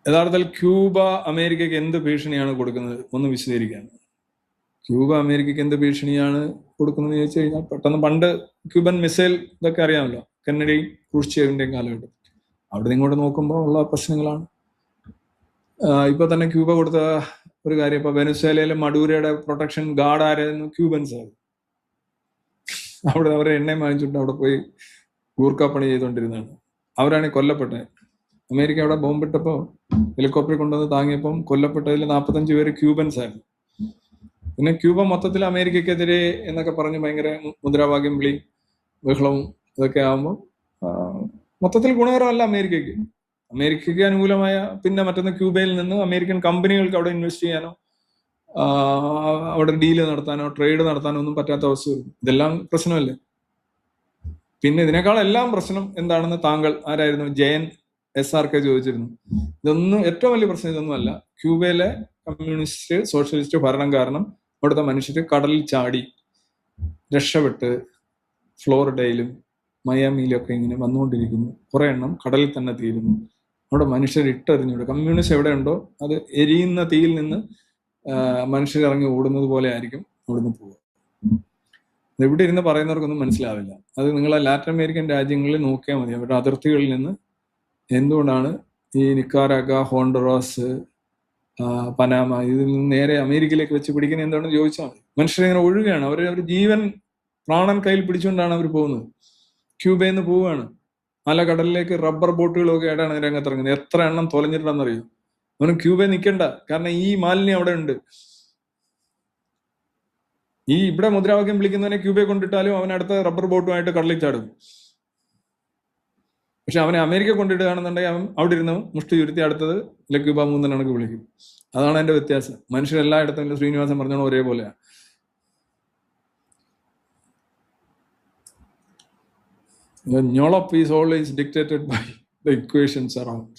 യഥാർത്ഥത്തിൽ ക്യൂബ അമേരിക്കയ്ക്ക് എന്ത് ഭീഷണിയാണ് കൊടുക്കുന്നത് ഒന്ന് വിശദീകരിക്കാൻ. ക്യൂബ അമേരിക്കയ്ക്ക് എന്ത് ഭീഷണിയാണ് കൊടുക്കുന്നത് ചോദിച്ചു കഴിഞ്ഞാൽ പെട്ടെന്ന് പണ്ട് ക്യൂബൻ മിസൈൽ ഇതൊക്കെ അറിയാമല്ലോ, കെന്നഡി ക്രൂഷ്ചേവിന്റെയും കാലഘട്ടം. അവിടെ ഇങ്ങോട്ട് നോക്കുമ്പോൾ ഉള്ള പ്രശ്നങ്ങളാണ്. ഇപ്പൊ തന്നെ ക്യൂബ കൊടുത്ത ഒരു കാര്യം, ഇപ്പൊ വെനസ്വേലയിലെ മഡൂരയുടെ പ്രൊട്ടക്ഷൻ ഗാർഡ് ആരായിരുന്നു? ക്യൂബൻസ് ആയിരുന്നു. അവിടെ അവരെ എണ്ണയും വാങ്ങിച്ചിട്ട് അവിടെ പോയി ഗൂർഖാപ്പണി ചെയ്തുകൊണ്ടിരുന്നതാണ്. അവരാണ് കൊല്ലപ്പെട്ടത്. അമേരിക്ക അവിടെ ബോംബിട്ടപ്പോൾ ഹെലികോപ്റ്ററിൽ കൊണ്ടുവന്ന് താങ്ങിയപ്പം കൊല്ലപ്പെട്ടതിൽ 45 പേര് ക്യൂബൻസ് ആയിരുന്നു. പിന്നെ ക്യൂബ മൊത്തത്തിൽ അമേരിക്കക്കെതിരെ എന്നൊക്കെ പറഞ്ഞ് ഭയങ്കര മുദ്രാവാക്യം വിളി ബഹളവും ഇതൊക്കെ ആകുമ്പോൾ മൊത്തത്തിൽ ഗുണകരമല്ല അമേരിക്കയ്ക്ക്. അമേരിക്കയ്ക്ക് അനുകൂലമായ പിന്നെ മറ്റൊന്ന് ക്യൂബയിൽ നിന്ന് അമേരിക്കൻ കമ്പനികൾക്ക് അവിടെ ഇൻവെസ്റ്റ് ചെയ്യാനോ അവിടെ ഡീല് നടത്താനോ ട്രേഡ് നടത്താനോ ഒന്നും പറ്റാത്ത അവസ്ഥ വരും. ഇതെല്ലാം പ്രശ്നമല്ലേ. പിന്നെ ഇതിനേക്കാളെല്ലാം പ്രശ്നം എന്താണെന്ന് താങ്കൾ ആരായിരുന്നു, ജയൻ SRK ചോദിച്ചിരുന്നു. ഇതൊന്നും ഏറ്റവും വലിയ പ്രശ്നം ഇതൊന്നുമല്ല. ക്യൂബയിലെ കമ്മ്യൂണിസ്റ്റ് സോഷ്യലിസ്റ്റ് ഭരണം കാരണം അവിടുത്തെ മനുഷ്യർ കടലിൽ ചാടി രക്ഷപ്പെട്ട് ഫ്ലോറിഡയിലും മയാമിയിലും ഒക്കെ ഇങ്ങനെ വന്നുകൊണ്ടിരിക്കുന്നു. കുറെ എണ്ണം കടലിൽ തന്നെ തീരുന്നു. അവിടെ മനുഷ്യർ ഇട്ടെറിഞ്ഞുകൊണ്ട്, കമ്മ്യൂണിസ്റ്റ് എവിടെ ഉണ്ടോ അത് എരിയുന്ന തീയിൽ നിന്ന് മനുഷ്യർ ഇറങ്ങി ഓടുന്നത് പോലെ ആയിരിക്കും അവിടുന്ന് പോവുക. ഇവിടെ ഇരുന്ന് പറയുന്നവർക്കൊന്നും മനസ്സിലാവില്ല. അത് നിങ്ങളെ ലാറ്റിൻ അമേരിക്കൻ രാജ്യങ്ങളിൽ നോക്കിയാൽ മതി. അവരുടെ അതിർത്തികളിൽ നിന്ന് എന്തുകൊണ്ടാണ് ഈ നിക്കാരാഗ, ഹോണ്ടറാസ്, പനാമ ഇതിൽ നിന്ന് നേരെ അമേരിക്കയിലേക്ക് വെച്ച് പിടിക്കുന്നത് എന്താണെന്ന് ചോദിച്ചാൽ മതി. മനുഷ്യരിങ്ങനെ ഒഴുകുകയാണ്. അവർ ജീവൻ പ്രാണൻ കയ്യിൽ പിടിച്ചുകൊണ്ടാണ് അവർ പോകുന്നത്. ക്യൂബയിൽ നിന്ന് പോവുകയാണ്. കടലിലേക്ക് റബ്ബർ ബോട്ടുകളൊക്കെ ആയിട്ടാണ് രംഗത്തിറങ്ങുന്നത്. എത്ര എണ്ണം തൊലഞ്ഞിട്ടുണ്ടെന്നറിയോ? അവന് ക്യൂബയിൽ നിൽക്കണ്ട, കാരണം ഈ മാലിന്യം അവിടെ ഉണ്ട്. ഈ ഇവിടെ മുദ്രാവാക്യം വിളിക്കുന്നവനെ ക്യൂബയെ കൊണ്ടിട്ടാലും അവൻ അടുത്ത റബ്ബർ ബോട്ടുമായിട്ട് കടലിൽ ചാടും. പക്ഷെ അവനെ അമേരിക്ക കൊണ്ടിടുകയാണെന്നുണ്ടെങ്കിൽ അവൻ അവിടെ ഇരുന്ന് മുഷ്ടി ചുരുത്തി അടുത്തത് ക്യൂബ 3 കണക്ക് വിളിക്കും. അതാണ് അതിന്റെ വ്യത്യാസം. മനുഷ്യരെല്ലായിടത്തും ശ്രീനിവാസൻ പറഞ്ഞോളൂ ഒരേപോലെയാണ്. The knowledge is always dictated by the equations around.